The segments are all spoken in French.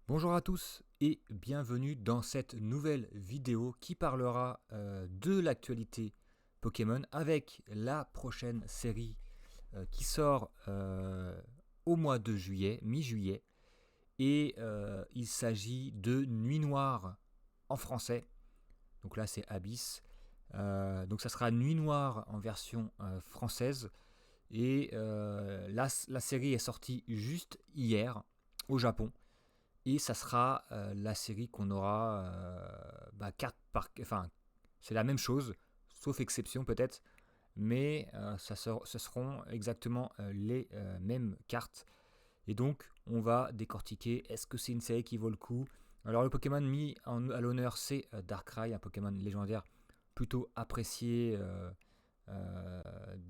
Bonjour à tous et bienvenue dans cette nouvelle vidéo qui parlera de l'actualité Pokémon avec la prochaine série qui sort au mois de juillet, mi-juillet. Et il s'agit de Nuit Noire en français. Donc là c'est Abyss. Donc ça sera Nuit Noire en version française. Et la série est sortie juste hier au Japon. Et ça sera la série qu'on aura carte par... Enfin, c'est la même chose, sauf exception peut-être, mais ce seront exactement les mêmes cartes. Et donc, on va décortiquer, est-ce que c'est une série qui vaut le coup? Alors, le Pokémon mis à l'honneur, c'est Darkrai, un Pokémon légendaire plutôt apprécié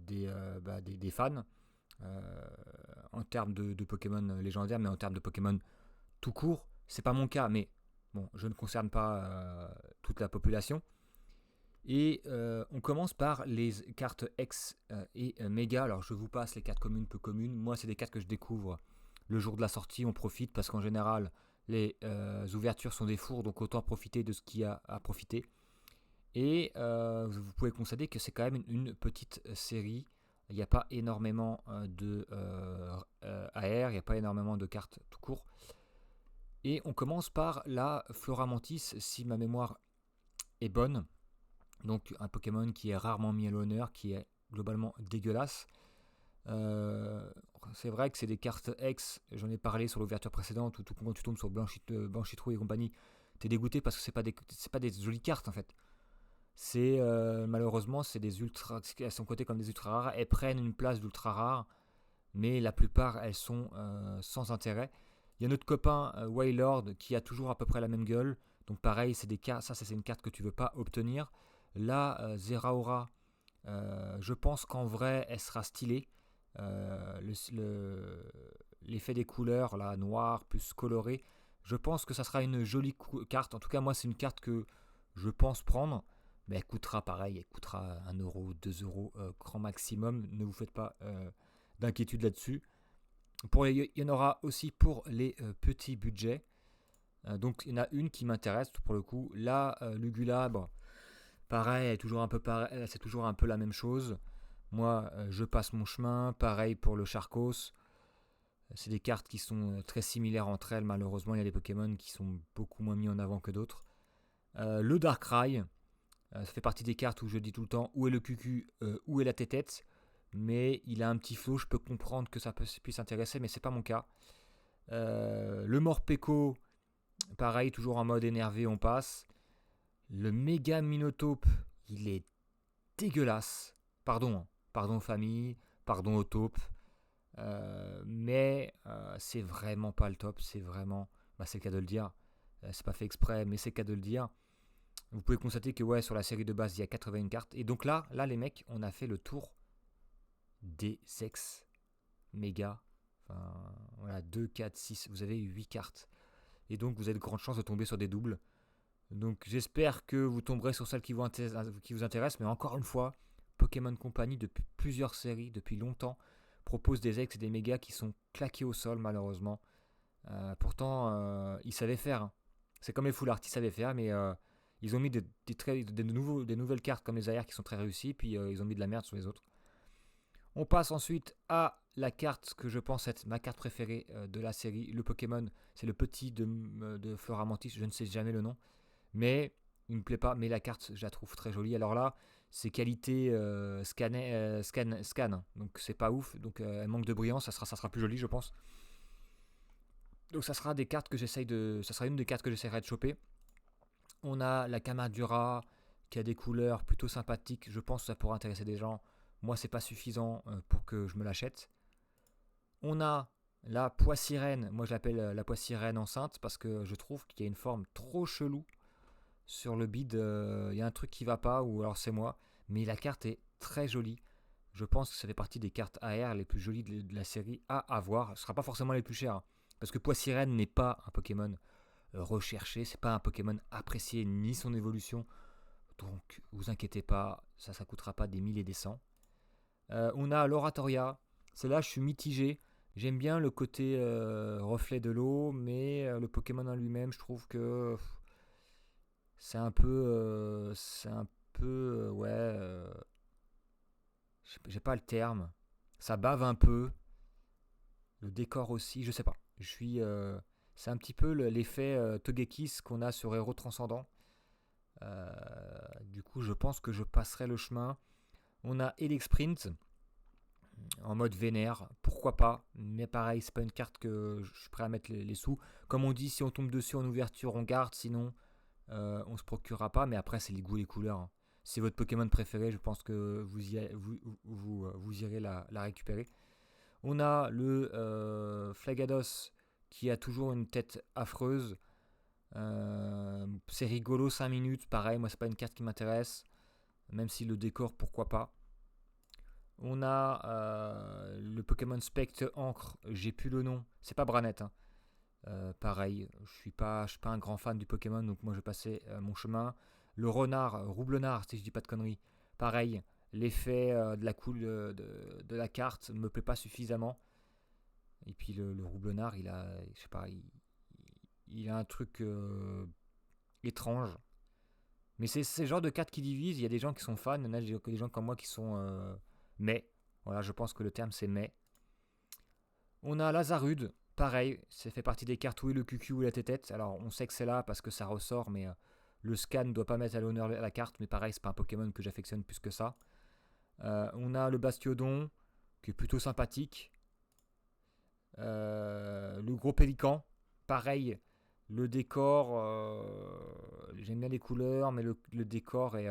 des fans, en termes de Pokémon légendaires, mais en termes de Pokémon tout court. C'est pas mon cas, mais bon, je ne concerne pas toute la population. Et on commence par les cartes X et Mega. Alors je vous passe les cartes communes, peu communes. Moi, c'est des cartes que je découvre le jour de la sortie. On profite parce qu'en général, les ouvertures sont des fours, donc autant profiter de ce qu'il y a à profiter. Et vous pouvez constater que c'est quand même une petite série. Il n'y a pas énormément de AR, il n'y a pas énormément de cartes tout court. Et on commence par la Floramantis, si ma mémoire est bonne. Donc un Pokémon qui est rarement mis à l'honneur, qui est globalement dégueulasse. C'est vrai que c'est des cartes X, j'en ai parlé sur l'ouverture précédente, où quand tu tombes sur Blanchitrou et compagnie, t'es dégoûté parce que c'est pas des jolies cartes en fait. C'est malheureusement c'est des ultra, elles sont cotées comme des ultra rares, elles prennent une place d'ultra rares, mais la plupart elles sont sans intérêt. Il y a notre copain Wailord qui a toujours à peu près la même gueule. Donc pareil, c'est des cartes, ça c'est une carte que tu veux pas obtenir. Là, Zeraora, je pense qu'en vrai, elle sera stylée. L'effet des couleurs, là, noir plus coloré, je pense que ça sera une jolie carte. En tout cas, moi, c'est une carte que je pense prendre. Mais elle coûtera pareil, elle coûtera 1 euro, 2 euros, grand maximum. Ne vous faites pas d'inquiétude là-dessus. Il y en aura aussi pour les petits budgets. Donc il y en a une qui m'intéresse pour le coup. Là, Lugulabre, pareil, c'est toujours un peu la même chose. Moi, je passe mon chemin. Pareil pour le Charcos. C'est des cartes qui sont très similaires entre elles. Malheureusement, il y a des Pokémon qui sont beaucoup moins mis en avant que d'autres. Le Darkrai, ça fait partie des cartes où je dis tout le temps où est le cucu, où est la tétette. Mais il a un petit flow, je peux comprendre que ça puisse intéresser, mais c'est pas mon cas. Le Morpeko, pareil, toujours en mode énervé, on passe. Le méga Minotape, il est dégueulasse. Pardon famille, pardon au taupe. Mais c'est vraiment pas le top. C'est vraiment, c'est le cas de le dire. C'est pas fait exprès, mais c'est le cas de le dire. Vous pouvez constater que ouais, sur la série de base, il y a 81 cartes. Et donc là, les mecs, on a fait le tour des ex méga. Enfin, voilà, 2, 4, 6. Vous avez 8 cartes. Et donc, vous avez de grandes chances de tomber sur des doubles. Donc j'espère que vous tomberez sur celle qui vous intéresse, mais encore une fois, Pokémon Company, depuis plusieurs séries, depuis longtemps, propose des ex et des mégas qui sont claqués au sol malheureusement. Pourtant, ils savaient faire, hein. C'est comme les Full Art, ils savaient faire, mais ils ont mis des nouvelles cartes comme les AR qui sont très réussies, puis ils ont mis de la merde sur les autres. On passe ensuite à la carte que je pense être ma carte préférée de la série, le Pokémon. C'est le petit de Floramantis, je ne sais jamais le nom. Mais il me plaît pas, mais la carte je la trouve très jolie. Alors là, c'est qualité scan, donc c'est pas ouf, donc elle manque de brillance, ça sera plus joli je pense. Donc ça sera ça sera une des cartes que j'essaierai de choper. On a la Kamadura qui a des couleurs plutôt sympathiques, je pense que ça pourra intéresser des gens. Moi c'est pas suffisant pour que je me l'achète. On a la Poissirène, moi je l'appelle la Poissirène enceinte parce que je trouve qu'il y a une forme trop chelou sur le bid, y a un truc qui va pas, ou alors c'est moi, mais la carte est très jolie. Je pense que ça fait partie des cartes AR les plus jolies de la série à avoir. Ce ne sera pas forcément les plus chères, hein, parce que Poissirène n'est pas un Pokémon recherché, c'est pas un Pokémon apprécié ni son évolution. Donc vous inquiétez pas, ça coûtera pas des 1000 et des cents. On a l'Oratoria, celle-là je suis mitigé. J'aime bien le côté reflet de l'eau, mais le Pokémon en lui-même, je trouve que c'est un peu, ouais, j'ai pas le terme. Ça bave un peu, le décor aussi, je sais pas. C'est un petit peu l'effet Togekiss qu'on a sur Héros Transcendant. Du coup, je pense que je passerai le chemin. On a Elexprint en mode vénère, pourquoi pas, mais pareil, c'est pas une carte que je suis prêt à mettre les sous. Comme on dit, si on tombe dessus en ouverture, on garde, sinon on se procurera pas, mais après, c'est les goûts et les couleurs, hein. C'est votre Pokémon préféré, je pense que vous irez la récupérer. On a le Flagados qui a toujours une tête affreuse. C'est rigolo 5 minutes, pareil, moi c'est pas une carte qui m'intéresse, même si le décor pourquoi pas. On a le Pokémon Spectre Encre, j'ai plus le nom, c'est pas Branette, hein. Pareil, je suis pas un grand fan du Pokémon, donc moi je vais passer mon chemin. Le renard, Roublenard, si je dis pas de conneries, pareil, l'effet de la de la carte me plaît pas suffisamment. Et puis le Roublenard, je sais pas, il a un truc étrange. Mais c'est ce genre de cartes qui divise. Il y a des gens qui sont fans, il y a des gens comme moi qui sont mais. Voilà, je pense que le terme c'est mais. On a Lazarud, pareil, ça fait partie des cartes où est le QQ ou la tétette. Alors on sait que c'est là parce que ça ressort, mais le scan ne doit pas mettre à l'honneur la carte. Mais pareil, c'est pas un Pokémon que j'affectionne plus que ça. On a le Bastiodon, qui est plutôt sympathique. Le gros pélican, pareil, le décor, j'aime bien les couleurs, mais le décor est.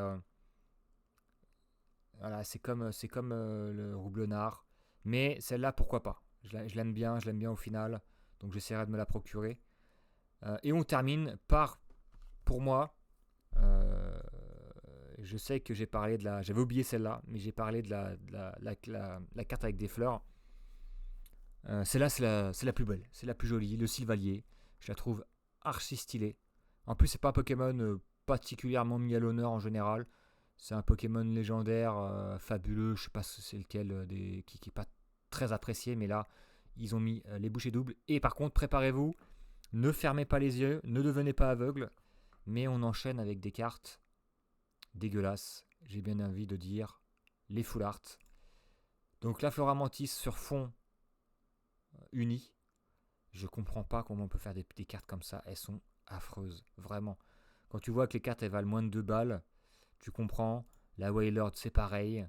Voilà, c'est comme le Roublenard. Mais celle-là, pourquoi pas. Je l'aime bien au final. Donc j'essaierai de me la procurer. Et on termine par, pour moi, euh, je sais que j'ai parlé de la. J'avais oublié celle-là, mais j'ai parlé de la carte avec des fleurs. Celle-là, c'est la plus belle, c'est la plus jolie. Le Sylvalier, je la trouve archi stylée. En plus, c'est pas un Pokémon particulièrement mis à l'honneur en général. C'est un Pokémon légendaire, fabuleux. Je sais pas si c'est lequel qui est pas très apprécié, mais là, ils ont mis les bouchées doubles. Et par contre, préparez-vous, ne fermez pas les yeux, ne devenez pas aveugle. Mais on enchaîne avec des cartes dégueulasses. J'ai bien envie de dire les full art. Donc la Flora Mantis sur fond uni. Je comprends pas comment on peut faire des cartes comme ça. Elles sont affreuses, vraiment. Quand tu vois que les cartes elles valent moins de 2 balles, tu comprends. La Wailord, c'est pareil.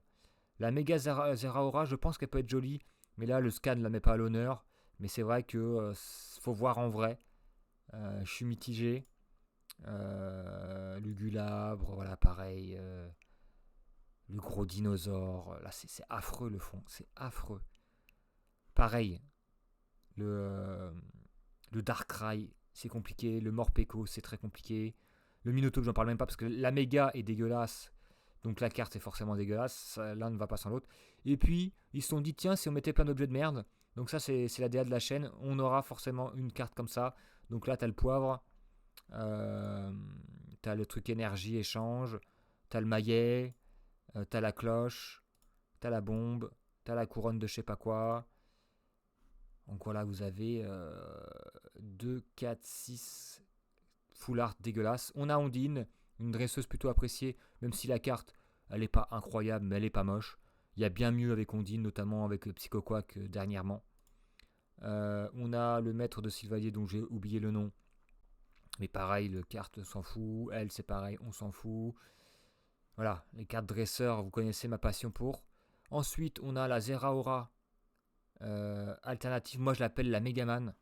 La Mega Zeraora, je pense qu'elle peut être jolie, mais là, le scan ne la met pas à l'honneur. Mais c'est vrai que faut voir en vrai. Je suis mitigé. Lugulabre, voilà, pareil. Le gros dinosaure. Là, c'est affreux le fond. C'est affreux. Pareil, le, euh, le Darkrai, c'est compliqué. Le Morpeko, c'est très compliqué. Le Minotaur, j'en parle même pas parce que la méga est dégueulasse. Donc la carte est forcément dégueulasse. L'un ne va pas sans l'autre. Et puis, ils se sont dit, tiens, si on mettait plein d'objets de merde. Donc ça, c'est la DA de la chaîne. On aura forcément une carte comme ça. Donc là, t'as le poivre. T'as le truc énergie, échange. T'as le maillet. T'as la cloche. T'as la bombe. T'as la couronne de je sais pas quoi. Donc voilà, vous avez 2, 4, 6 full art dégueulasse. On a Ondine, une dresseuse plutôt appréciée, même si la carte, elle n'est pas incroyable, mais elle est pas moche. Il y a bien mieux avec Ondine, notamment avec le Psychoquack dernièrement. On a le maître de Sylvalier dont j'ai oublié le nom. Mais pareil, le carte s'en fout. Elle, c'est pareil, on s'en fout. Voilà, les cartes dresseurs, vous connaissez ma passion pour. Ensuite, on a la Zeraora alternative. Moi, je l'appelle la Megaman.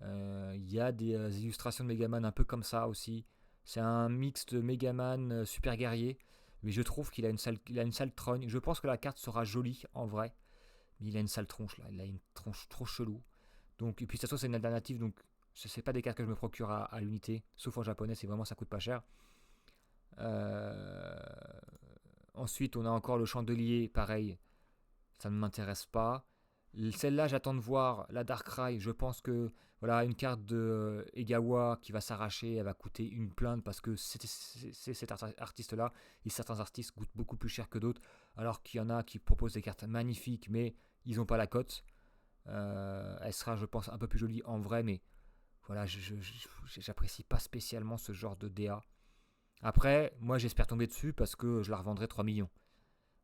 Il y a des illustrations de Megaman un peu comme ça aussi. C'est un mix de Megaman super guerrier. Mais je trouve qu'il a une sale trogne. Je pense que la carte sera jolie en vrai. Mais il a une sale tronche là. Il a une tronche trop chelou. Donc, et puis, de toute façon, c'est une alternative. Donc, ce n'est pas des cartes que je me procure à l'unité. Sauf en japonais, c'est vraiment ça coûte pas cher. Euh, Ensuite, on a encore le chandelier. Pareil, ça ne m'intéresse pas. Celle-là, j'attends de voir la Darkrai. Je pense que voilà, une carte de Egawa qui va s'arracher, elle va coûter une plainte parce que c'est cet artiste-là. Et certains artistes coûtent beaucoup plus cher que d'autres, alors qu'il y en a qui proposent des cartes magnifiques, mais ils n'ont pas la cote. Elle sera, je pense, un peu plus jolie en vrai, mais voilà, j'apprécie pas spécialement ce genre de DA. Après, moi j'espère tomber dessus parce que je la revendrai 3 millions.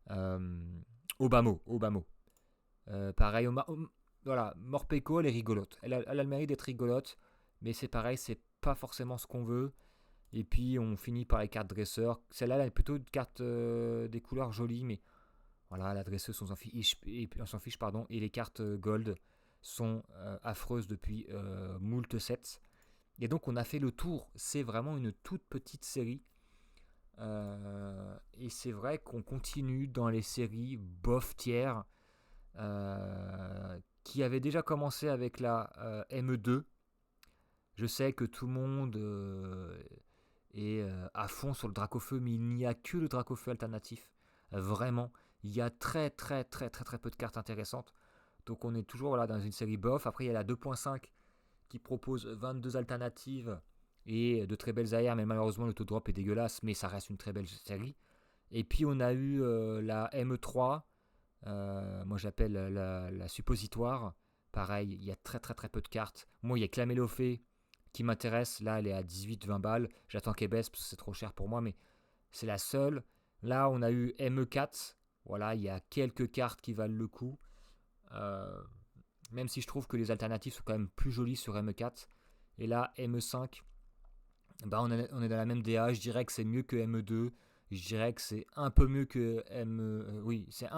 Au bas mot, au bas mot. Pareil, voilà, Morpeko, elle est rigolote. Elle a le mérite d'être rigolote, mais c'est pareil, c'est pas forcément ce qu'on veut. Et puis on finit par les cartes dresseurs. Celle-là, elle est plutôt une carte des couleurs jolies, mais voilà, la dresseuse, on s'en fiche, pardon. Et les cartes gold sont affreuses depuis moult sets. Et donc on a fait le tour. C'est vraiment une toute petite série. Et c'est vrai qu'on continue dans les séries bof tiers qui avaient déjà commencé avec la ME2. Je sais que tout le monde est à fond sur le Dracofeu, mais il n'y a que le Dracofeu alternatif. Vraiment, il y a très très très très très peu de cartes intéressantes. Donc on est toujours voilà, dans une série bof. Après il y a la 2.5 qui propose 22 alternatives et de très belles AR, mais malheureusement le taux de drop est dégueulasse, mais ça reste une très belle série. Et puis on a eu la ME3, moi j'appelle la suppositoire. Pareil, il y a très très très peu de cartes. Moi il y a Clamélofée qui m'intéresse, là elle est à 18-20 balles. J'attends qu'elle baisse parce que c'est trop cher pour moi, mais c'est la seule. Là on a eu ME4, voilà, il y a quelques cartes qui valent le coup. Euh, Même si je trouve que les alternatives sont quand même plus jolies sur ME4. Et là, ME5, bah on est dans la même DA. Je dirais que c'est mieux que ME2. Je dirais que c'est un peu mieux que oui, c'est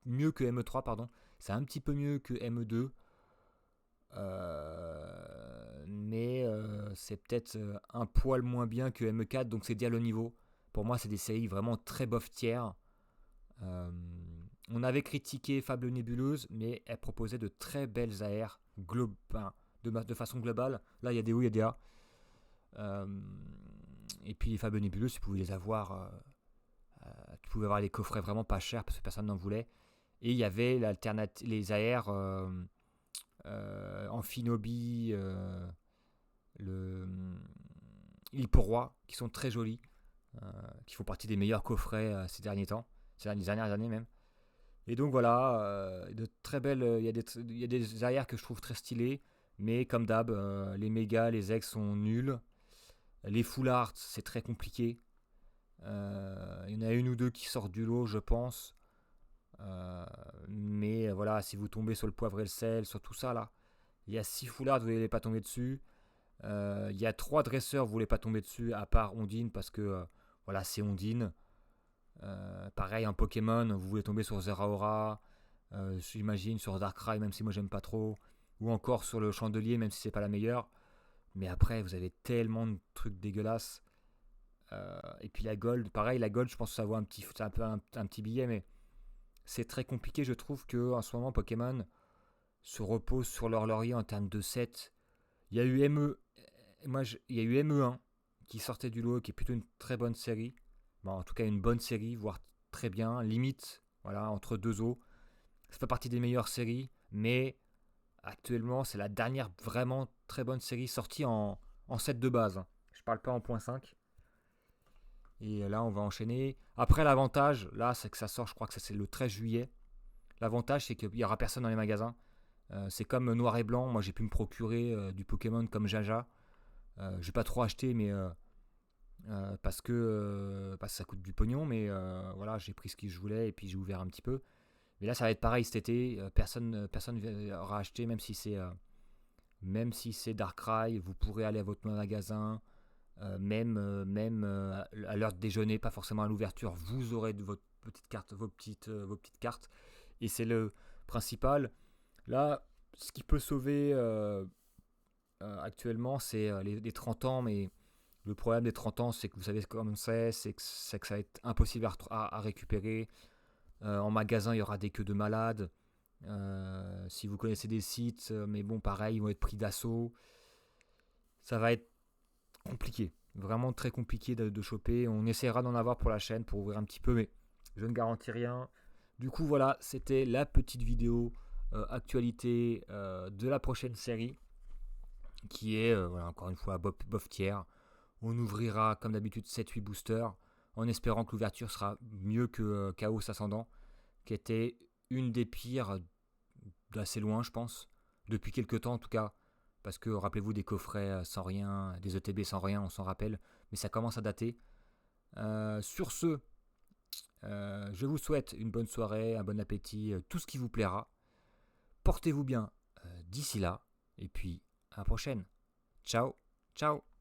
mieux que ME3, pardon. C'est un petit peu mieux que ME2. Mais c'est peut-être un poil moins bien que ME4. Donc c'est dire le niveau. Pour moi, c'est des séries vraiment très bof tiers. Euh, on avait critiqué Fable Nébuleuse, mais elle proposait de très belles AR de façon globale. Là, il y a des hauts, il y a des A. Et puis les Fable Nébuleuses, tu pouvais les avoir. Tu pouvais avoir les coffrets vraiment pas chers parce que personne n'en voulait. Et il y avait les AR Amphinobi, le Roi, qui sont très jolis, qui font partie des meilleurs coffrets ces derniers temps, ces dernières années même. Et donc voilà, de très belles. Il y a des arrières que je trouve très stylées, mais comme d'hab, les mégas, les ex sont nuls. Les full art, c'est très compliqué. Il y en a une ou deux qui sortent du lot, je pense. Mais voilà, si vous tombez sur le poivre et le sel, sur tout ça là, il y a 6 full art, vous n'allez pas tomber dessus. Il y a 3 dresseurs, vous ne voulez pas tomber dessus, à part Ondine, parce que voilà, c'est Ondine. Pareil, un Pokémon, vous voulez tomber sur Zeraora, j'imagine sur Darkrai, même si moi j'aime pas trop, ou encore sur le Chandelier, même si c'est pas la meilleure. Mais après, vous avez tellement de trucs dégueulasses. Et puis la Gold, pareil, la Gold, je pense que ça vaut c'est un peu un petit billet, mais c'est très compliqué. Je trouve que en ce moment, Pokémon se repose sur leur laurier en termes de set. Il y a eu il y a eu ME1 qui sortait du lot, qui est plutôt une très bonne série. Bon, en tout cas, une bonne série, voire très bien, limite, voilà, entre deux eaux. Ça fait partie des meilleures séries, mais actuellement, c'est la dernière vraiment très bonne série sortie en set de base. Hein. Je parle pas en point 5. Et là, on va enchaîner. Après, l'avantage, là, c'est que ça sort, je crois que c'est le 13 juillet. L'avantage, c'est qu'il n'y aura personne dans les magasins. C'est comme Noir et Blanc. Moi, j'ai pu me procurer du Pokémon comme Jaja. Je vais pas trop acheter, mais parce que ça coûte du pognon. Mais voilà, j'ai pris ce que je voulais et puis j'ai ouvert un petit peu. Mais là, ça va être pareil cet été. Personne aura acheté, même si c'est Darkrai. Vous pourrez aller à votre magasin. Même à l'heure de déjeuner, pas forcément à l'ouverture, vous aurez votre petite carte, vos petites cartes. Et c'est le principal. Là, ce qui peut sauver actuellement, c'est les 30 ans, mais le problème des 30 ans, c'est que vous savez comment c'est que ça va être impossible à récupérer. En magasin, il y aura des queues de malades. Si vous connaissez des sites, mais bon, pareil, ils vont être pris d'assaut. Ça va être compliqué, vraiment très compliqué de choper. On essaiera d'en avoir pour la chaîne pour ouvrir un petit peu, mais je ne garantis rien. Du coup, voilà, c'était la petite vidéo actualité de la prochaine série qui est, voilà, encore une fois, bof tiers. On ouvrira comme d'habitude 7-8 boosters en espérant que l'ouverture sera mieux que Chaos Ascendant, qui était une des pires d'assez loin, je pense. Depuis quelques temps, en tout cas. Parce que, rappelez-vous, des coffrets sans rien, des ETB sans rien, on s'en rappelle. Mais ça commence à dater. Sur ce, je vous souhaite une bonne soirée, un bon appétit, tout ce qui vous plaira. Portez-vous bien d'ici là. Et puis, à la prochaine. Ciao, ciao.